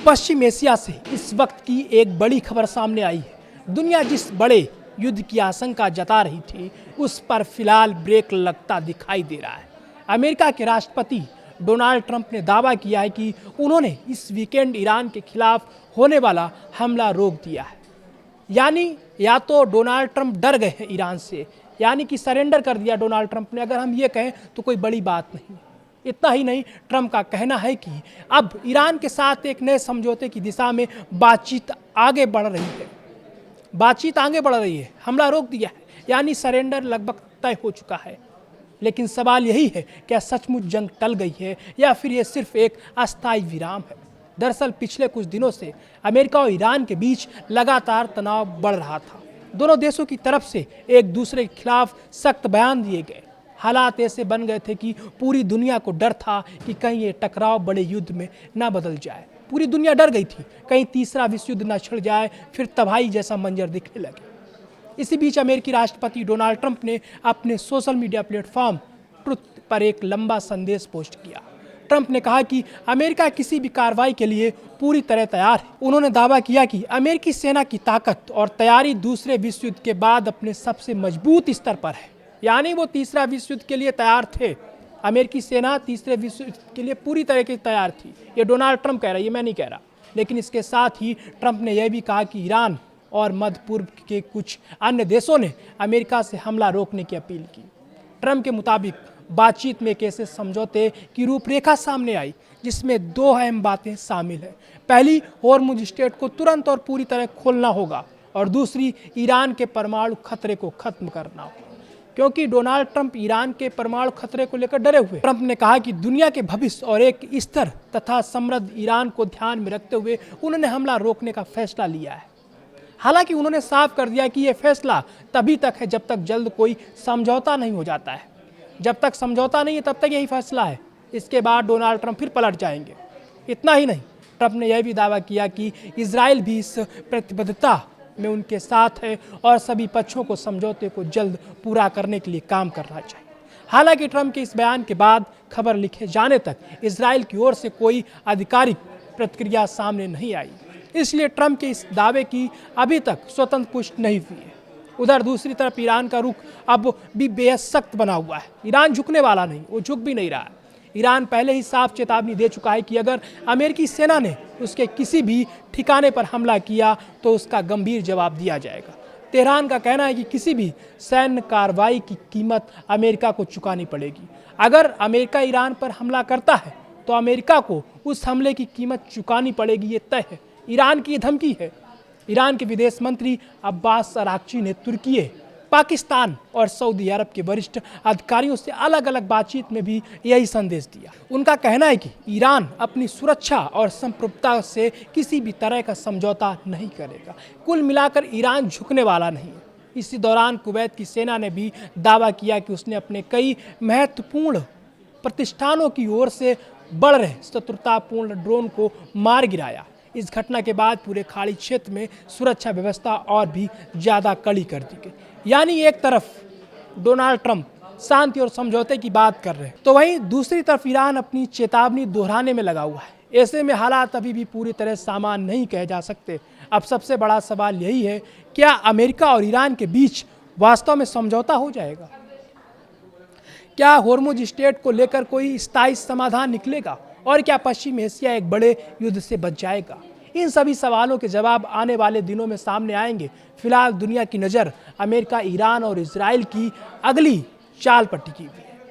पश्चिम Asia से इस वक्त की एक बड़ी खबर सामने आई है। दुनिया जिस बड़े युद्ध की आशंका जता रही थी, उस पर फिलहाल ब्रेक लगता दिखाई दे रहा है। अमेरिका के राष्ट्रपति डोनाल्ड ट्रंप ने दावा किया है कि उन्होंने इस वीकेंड ईरान के खिलाफ होने वाला हमला रोक दिया है। यानी या तो डोनाल्ड ट्रंप डर गए हैं ईरान से, यानी कि सरेंडर कर दिया डोनाल्ड ट्रंप ने, अगर हम ये कहें तो कोई बड़ी बात नहीं। इतना ही नहीं, ट्रंप का कहना है कि अब ईरान के साथ एक नए समझौते की दिशा में बातचीत आगे बढ़ रही है। हमला रोक दिया है, यानी सरेंडर लगभग तय हो चुका है। लेकिन सवाल यही है, क्या सचमुच जंग टल गई है या फिर ये सिर्फ एक अस्थायी विराम है। दरअसल पिछले कुछ दिनों से अमेरिका और ईरान के बीच लगातार तनाव बढ़ रहा था। दोनों देशों की तरफ से एक दूसरे के खिलाफ सख्त बयान दिए गए। हालात ऐसे बन गए थे कि पूरी दुनिया को डर था कि कहीं ये टकराव बड़े युद्ध में ना बदल जाए। पूरी दुनिया डर गई थी, कहीं तीसरा विश्व युद्ध ना छिड़ जाए, फिर तबाही जैसा मंजर दिखने लगे। इसी बीच अमेरिकी राष्ट्रपति डोनाल्ड ट्रंप ने अपने सोशल मीडिया प्लेटफॉर्म ट्रुथ पर एक लंबा संदेश पोस्ट किया। ट्रंप ने कहा कि अमेरिका किसी भी कार्रवाई के लिए पूरी तरह तैयार है। उन्होंने दावा किया कि अमेरिकी सेना की ताकत और तैयारी दूसरे विश्व युद्ध के बाद अपने सबसे मजबूत स्तर पर है। यानी वो तीसरा विश्व युद्ध के लिए तैयार थे। अमेरिकी सेना तीसरे विश्व युद्ध के लिए पूरी तरह की तैयार थी। ये डोनाल्ड ट्रंप कह रहा है, ये मैं नहीं कह रहा। लेकिन इसके साथ ही ट्रंप ने यह भी कहा कि ईरान और मध्य पूर्व के कुछ अन्य देशों ने अमेरिका से हमला रोकने की अपील की। ट्रंप के मुताबिक बातचीत में एक ऐसे समझौते की रूपरेखा सामने आई जिसमें दो अहम बातें शामिल हैं। पहली, होर्मुज स्ट्रेट को तुरंत और पूरी तरह खोलना होगा, और दूसरी, ईरान के परमाणु खतरे को खत्म करना होगा। क्योंकि डोनाल्ड ट्रंप ईरान के परमाणु खतरे को लेकर डरे हुए। ट्रंप ने कहा कि दुनिया के भविष्य और एक स्थिर तथा समृद्ध ईरान को ध्यान में रखते हुए उन्होंने हमला रोकने का फैसला लिया है। हालांकि उन्होंने साफ कर दिया कि यह फैसला तभी तक है जब तक जल्द कोई समझौता नहीं हो जाता है। जब तक समझौता नहीं है तब तक यही फैसला है। इसके बाद डोनाल्ड ट्रंप फिर पलट जाएंगे। इतना ही नहीं, ट्रंप ने यह भी दावा किया कि इजराइल भी इस प्रतिबद्धता में उनके साथ है और सभी पक्षों को समझौते को जल्द पूरा करने के लिए काम करना चाहिए। हालांकि ट्रंप के इस बयान के बाद खबर लिखे जाने तक इजराइल की ओर से कोई आधिकारिक प्रतिक्रिया सामने नहीं आई। इसलिए ट्रंप के इस दावे की अभी तक स्वतंत्र पुष्टि नहीं हुई है। उधर दूसरी तरफ ईरान का रुख अब भी बेहद सख्त बना हुआ है। ईरान झुकने वाला नहीं, वो झुक भी नहीं रहा है। ईरान पहले ही साफ चेतावनी दे चुका है कि अगर अमेरिकी सेना ने उसके किसी भी ठिकाने पर हमला किया तो उसका गंभीर जवाब दिया जाएगा। तेहरान का कहना है कि किसी भी सैन्य कार्रवाई की कीमत अमेरिका को चुकानी पड़ेगी। अगर अमेरिका ईरान पर हमला करता है तो अमेरिका को उस हमले की कीमत चुकानी पड़ेगी, ये तय है। ईरान की धमकी है। ईरान के विदेश मंत्री अब्बास अराक्ची ने तुर्की, पाकिस्तान और सऊदी अरब के वरिष्ठ अधिकारियों से अलग अलग बातचीत में भी यही संदेश दिया। उनका कहना है कि ईरान अपनी सुरक्षा और संप्रभुता से किसी भी तरह का समझौता नहीं करेगा। कुल मिलाकर ईरान झुकने वाला नहीं है। इसी दौरान कुवैत की सेना ने भी दावा किया कि उसने अपने कई महत्वपूर्ण प्रतिष्ठानों की ओर से बढ़ रहे शत्रुतापूर्ण ड्रोन को मार गिराया। इस घटना के बाद पूरे खाड़ी क्षेत्र में सुरक्षा व्यवस्था और भी ज़्यादा कड़ी कर दी गई। यानी एक तरफ डोनाल्ड ट्रंप शांति और समझौते की बात कर रहे हैं, तो वहीं दूसरी तरफ ईरान अपनी चेतावनी दोहराने में लगा हुआ है। ऐसे में हालात अभी भी पूरी तरह सामान्य नहीं कहे जा सकते। अब सबसे बड़ा सवाल यही है, क्या अमेरिका और ईरान के बीच वास्तव में समझौता हो जाएगा? क्या होर्मुज स्ट्रेट को लेकर कोई स्थायी समाधान निकलेगा? और क्या पश्चिम एशिया एक बड़े युद्ध से बच जाएगा? इन सभी सवालों के जवाब आने वाले दिनों में सामने आएंगे। फिलहाल दुनिया की नज़र अमेरिका, ईरान और इजराइल की अगली चाल पर टिकी हुई है।